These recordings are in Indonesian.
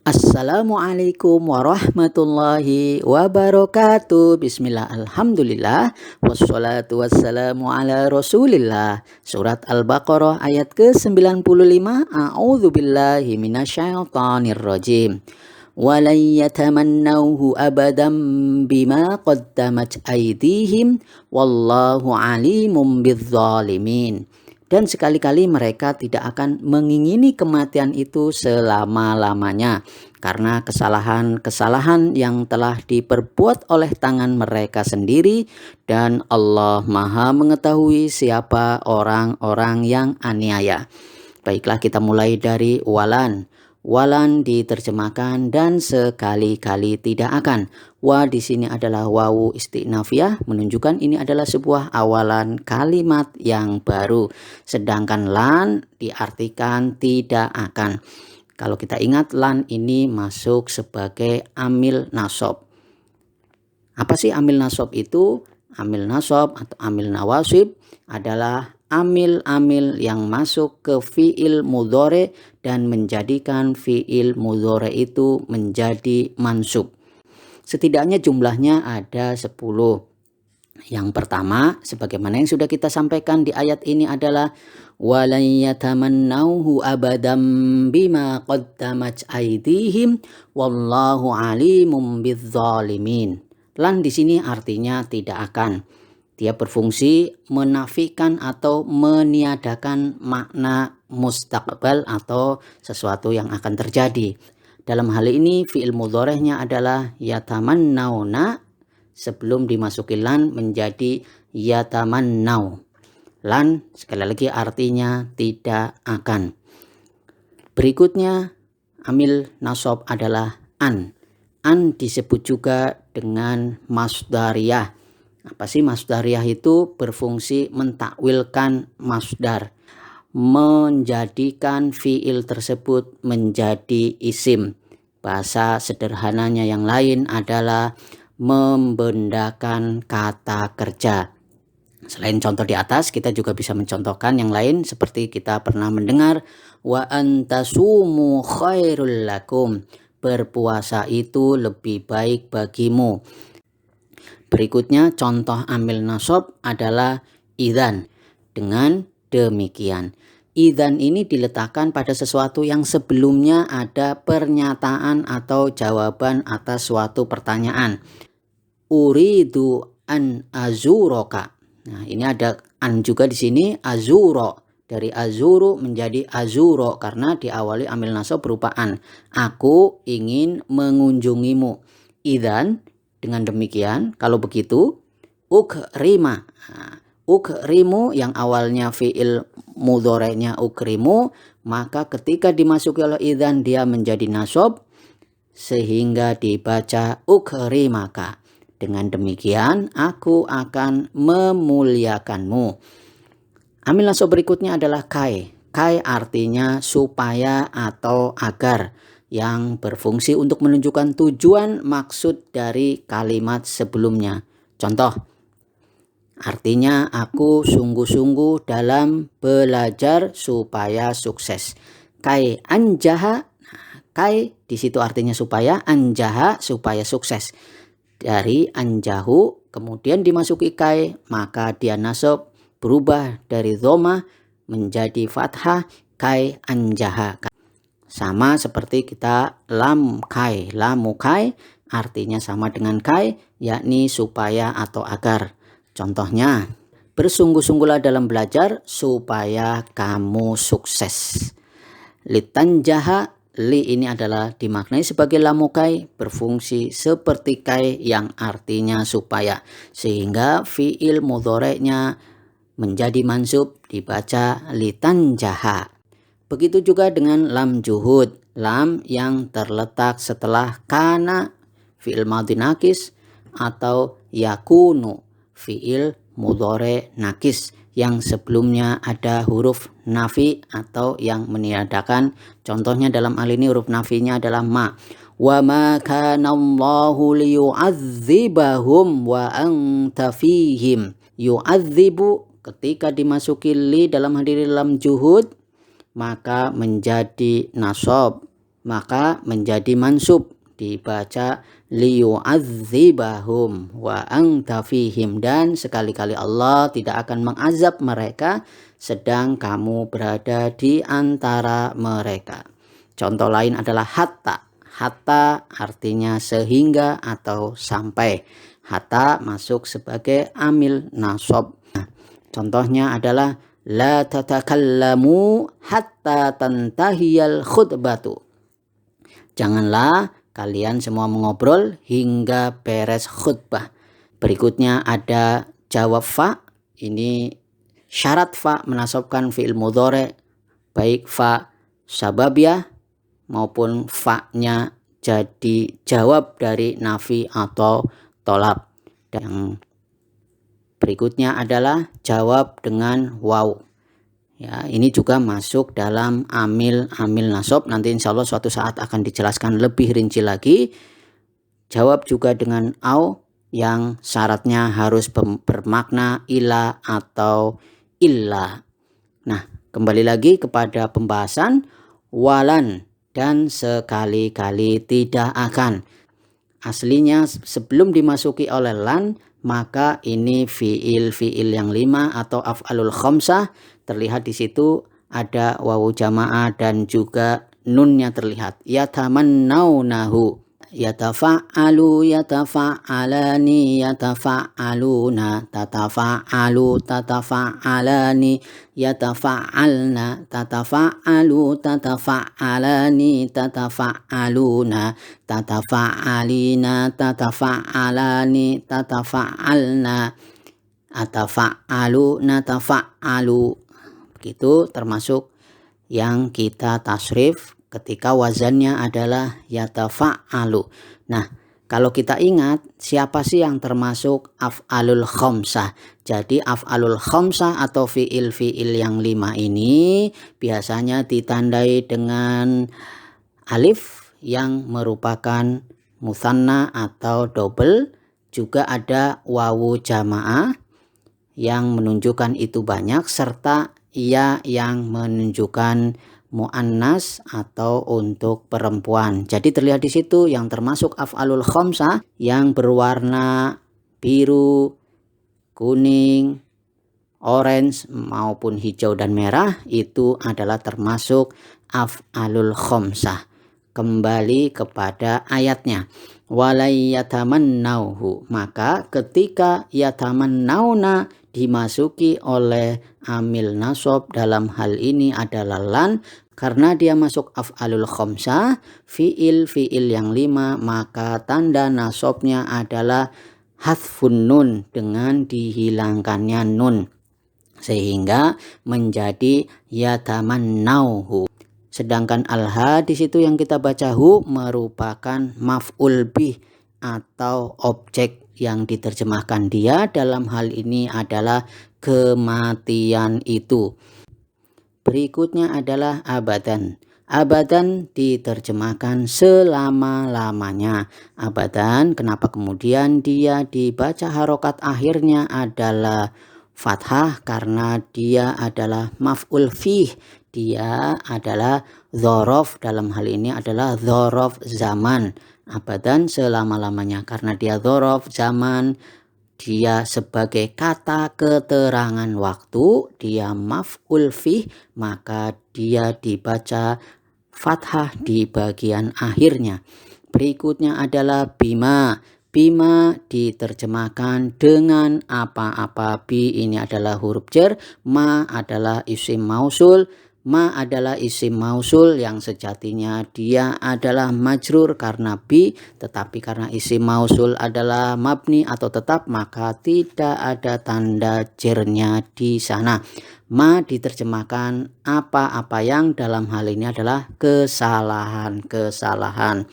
Assalamualaikum warahmatullahi wabarakatuh. Bismillah, alhamdulillah, wassalatu wassalamu ala rasulillah. Surat Al-Baqarah ayat ke-95. A'udzubillahi minasyaitonirrajim. Walan yatamannawhu abadan bima qaddamat aydihim wallahu alimun bizzalimin. Dan sekali-kali mereka tidak akan mengingini kematian itu selama-lamanya karena kesalahan-kesalahan yang telah diperbuat oleh tangan mereka sendiri, dan Allah Maha mengetahui siapa orang-orang yang aniaya. Baiklah, kita mulai dari walan. Walan diterjemahkan dan sekali-kali tidak akan. Wa di sini adalah wawu istinafiyah, menunjukkan ini adalah sebuah awalan kalimat yang baru. Sedangkan lan diartikan tidak akan. Kalau kita ingat, lan ini masuk sebagai amil nasab. Apa sih amil nasab itu? Amil nasab atau amil nawasib adalah amil-amil yang masuk ke fi'il mudhore dan menjadikan fi'il mudhore itu menjadi mansub. Setidaknya jumlahnya ada 10. Yang pertama, sebagaimana yang sudah kita sampaikan di ayat ini adalah walan yatamannawhu abadam bima qaddamat aydihim wallahu alimun bizzalimin. Lan di sini artinya tidak akan. Dia berfungsi menafikan atau meniadakan makna mustaqbal atau sesuatu yang akan terjadi. Dalam hal ini fi'il mudhorehnya adalah yatamannawna, sebelum dimasuki lan menjadi yatamannau. Lan sekali lagi artinya tidak akan. Berikutnya amil nasab adalah an. An disebut juga dengan masdariyah. Apa sih masdariyah itu? Berfungsi mentakwilkan masdar, menjadikan fiil tersebut menjadi isim. Bahasa sederhananya yang lain adalah membendakan kata kerja. Selain contoh di atas, kita juga bisa mencontohkan yang lain seperti kita pernah mendengar wa antasumu khairul lakum. Berpuasa itu lebih baik bagimu. Berikutnya contoh amil nasab adalah idzan. Dengan demikian, idzan ini diletakkan pada sesuatu yang sebelumnya ada pernyataan atau jawaban atas suatu pertanyaan. Uridu an azuroka. Nah, ini ada an juga di sini, azuro. Dari azuru menjadi azuro karena diawali amil nasab berupa an. Aku ingin mengunjungimu. Idzan, dengan demikian, kalau begitu, ukrima. Nah, ukrimu yang awalnya fi'il mudhorenya ukrimu, maka ketika dimasuki oleh idzan dia menjadi nasab sehingga dibaca ukrimaka. Dengan demikian, aku akan memuliakanmu. Amil nasab berikutnya adalah kai. Kai artinya supaya atau agar, yang berfungsi untuk menunjukkan tujuan maksud dari kalimat sebelumnya. Contoh, artinya aku sungguh-sungguh dalam belajar supaya sukses. Kai anjaha, kai di situ artinya supaya, anjaha supaya sukses. Dari anjahu kemudian dimasuki kai, maka dia nasab berubah dari dhamma menjadi fathah, kai anjaha. Sama seperti kita lam kai, lamu kai artinya sama dengan kai, yakni supaya atau agar. Contohnya, bersungguh-sungguhlah dalam belajar supaya kamu sukses. Litanjaha, li ini adalah dimaknai sebagai lamu kai, berfungsi seperti kai yang artinya supaya, sehingga fi'il mudhorenya menjadi mansub dibaca litanjaha. Begitu juga dengan lam juhud, lam yang terletak setelah kana fi'il madhi nakis atau yakunu fi'il mudhore nakis yang sebelumnya ada huruf nafi atau yang meniadakan. Contohnya dalam hal ini huruf nafinya adalah ma. Wa ma kana Allahu liyu'adzibahum wa anta fihim. Yu'adzibu ketika dimasuki li dalam hadiri lam juhud maka menjadi nasab, maka menjadi mansub, dibaca liyu'adzibahum wa anta fihim, dan sekali-kali Allah tidak akan mengazab mereka sedang kamu berada di antara mereka. Contoh lain adalah hatta. Hatta artinya sehingga atau sampai. Hatta masuk sebagai amil nasab. Contohnya adalah la tatakallamu hatta tantahiyal khutbatu. Janganlah kalian semua mengobrol hingga beres khutbah. Berikutnya ada jawab fa. Ini syarat fa menasabkan fi'il mudhari, baik fa sababiyah maupun fa-nya jadi jawab dari nafi atau tolab. Dan yang berikutnya adalah jawab dengan waw. Ya, ini juga masuk dalam amil nasab. Nanti insya Allah suatu saat akan dijelaskan lebih rinci lagi. Jawab juga dengan au yang syaratnya harus bermakna ila atau illa. Nah, kembali lagi kepada pembahasan walan dan sekali-kali tidak akan. Aslinya sebelum dimasuki oleh lan, maka ini fiil yang 5 atau af'alul khamsah. Terlihat di situ ada wawu jamaah dan juga nunnya terlihat. Yatamannaunahu, yatafa'alu, yatafa'alani, yatafa'aluna, tatafa'alu, tatafa'alani, yatafa'alna, tatafa'alu, tatafa'alani, tatafa'aluna, tatafa'alina, tatafa'alani, tatafa'alna, atafa'alu, natafa'alu. Begitu termasuk yang kita tasrif ketika wazannya adalah yatafa'alu. Nah, kalau kita ingat siapa sih yang termasuk af'alul khamsah? Jadi af'alul khamsah atau fiil yang 5 ini biasanya ditandai dengan alif yang merupakan musanna atau double. Juga ada wawu jamaah yang menunjukkan itu banyak, serta ya yang menunjukkan muannas atau untuk perempuan. Jadi terlihat di situ yang termasuk af'alul khamsah yang berwarna biru, kuning, orange maupun hijau dan merah itu adalah termasuk af'alul khamsah. Kembali kepada ayatnya. Walai yatamannauhu, maka ketika yatamannauna dimasuki oleh amil nasab, dalam hal ini adalah lan, karena dia masuk af'alul khamsah, fiil yang 5, maka tanda nasabnya adalah hadfun nun, dengan dihilangkannya nun, sehingga menjadi yatamannauhu. Sedangkan alha di situ yang kita baca hu merupakan maf'ul bih atau objek yang diterjemahkan dia, dalam hal ini adalah kematian itu. Berikutnya adalah abadan. Abadan diterjemahkan selama-lamanya. Abadan, kenapa kemudian dia dibaca harokat akhirnya adalah fathah? Karena dia adalah maf'ul fih. Dia adalah dzaraf, dalam hal ini adalah dzaraf zaman. Abadan selama-lamanya, karena dia dzaraf zaman, dia sebagai kata keterangan waktu, dia maf'ul fih, maka dia dibaca fathah di bagian akhirnya. Berikutnya adalah bima. Bima diterjemahkan dengan apa-apa. Bi ini adalah huruf jar, ma adalah isim mausul. Ma adalah isim mausul yang sejatinya dia adalah majrur karena bi, tetapi karena isim mausul adalah mabni atau tetap, maka tidak ada tanda jernya di sana. Ma diterjemahkan apa-apa yang dalam hal ini adalah kesalahan-kesalahan.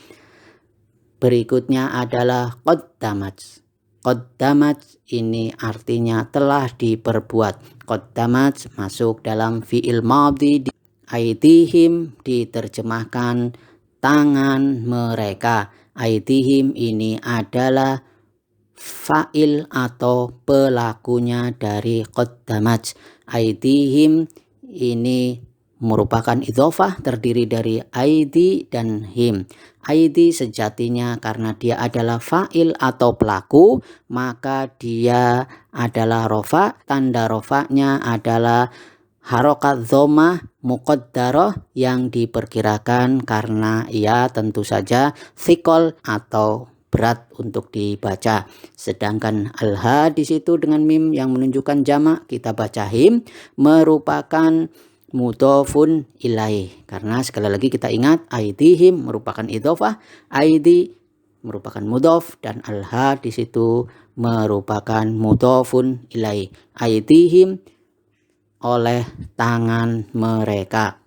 Berikutnya adalah qaddamat. Qaddamat ini artinya telah diperbuat. Qaddamat masuk dalam fi'il madhi. Aidihim diterjemahkan tangan mereka. Aidihim ini adalah fa'il atau pelakunya dari qaddamat. Aidihim ini merupakan idhofah, terdiri dari aidi dan him. Aidi sejatinya karena dia adalah fa'il atau pelaku, maka dia adalah rofa. Tanda rofanya adalah harokat dhammah muqaddarah yang diperkirakan karena ia tentu saja thiqal atau berat untuk dibaca. Sedangkan al-ha di situ dengan mim yang menunjukkan jamak, kita baca him, merupakan mudhofun ilaih. Karena sekali lagi kita ingat aidihim merupakan idhofah, aidi merupakan mudhof, dan al-ha di situ merupakan mudhofun ilaih. Aidihim oleh tangan mereka.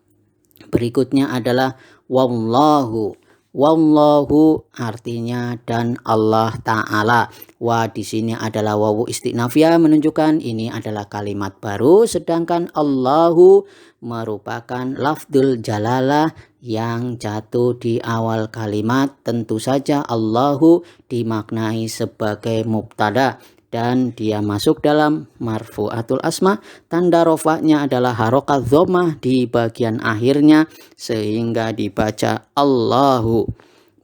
Berikutnya adalah wallahu. Wallahu artinya dan Allah Ta'ala. Wa di sini adalah wawu istinafiyah, menunjukkan ini adalah kalimat baru, sedangkan Allahu merupakan lafdzul jalalah yang jatuh di awal kalimat. Tentu saja Allahu dimaknai sebagai mubtada dan dia masuk dalam marfu'atul asma. Tanda rofa'nya adalah harokat dhammah di bagian akhirnya sehingga dibaca Allahu.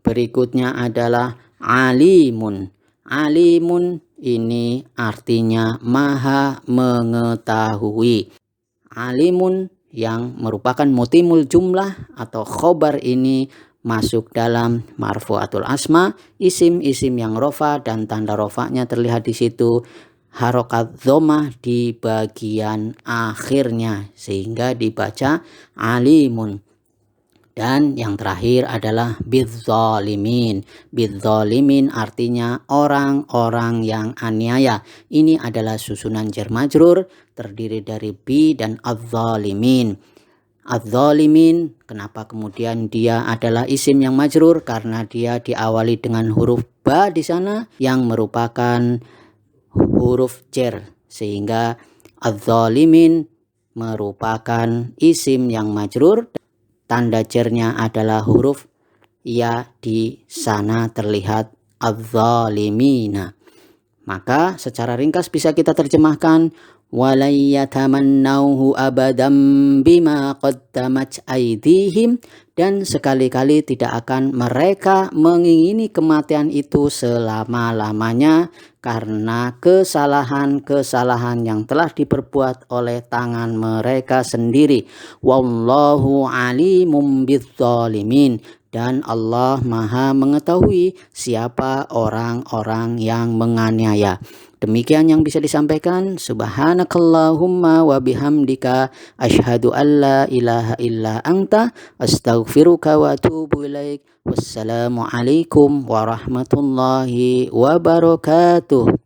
Berikutnya adalah alimun. Alimun ini artinya maha mengetahui. Alimun yang merupakan mutimul jumlah atau khobar ini masuk dalam marfu'atul asma, isim-isim yang rofa dan tanda rofanya terlihat di situ harokat dhammah di bagian akhirnya sehingga dibaca alimun. Dan yang terakhir adalah bidzalimin. Bidzalimin artinya orang-orang yang aniaya. Ini adalah susunan jar majrur terdiri dari bi dan adzalimin. Adzalimin, kenapa kemudian dia adalah isim yang majrur? Karena dia diawali dengan huruf ba di sana yang merupakan huruf jar, sehingga adzalimin merupakan isim yang majrur. Tanda jarnya adalah huruf ya, di sana terlihat adzalimina. Maka secara ringkas bisa kita terjemahkan walayatamannauhu abadam bima qaddamat aidihim, dan sekali-kali tidak akan mereka mengingini kematian itu selama-lamanya karena kesalahan-kesalahan yang telah diperbuat oleh tangan mereka sendiri. Wallahu alimum bidzalimin, dan Allah maha mengetahui siapa orang-orang yang menganiaya. Demikian yang bisa disampaikan. Subhanakallahumma wa bihamdika asyhadu an la ilaha illa anta astaghfiruka wa atubu ilaik. Wassalamualaikum warahmatullahi wabarakatuh.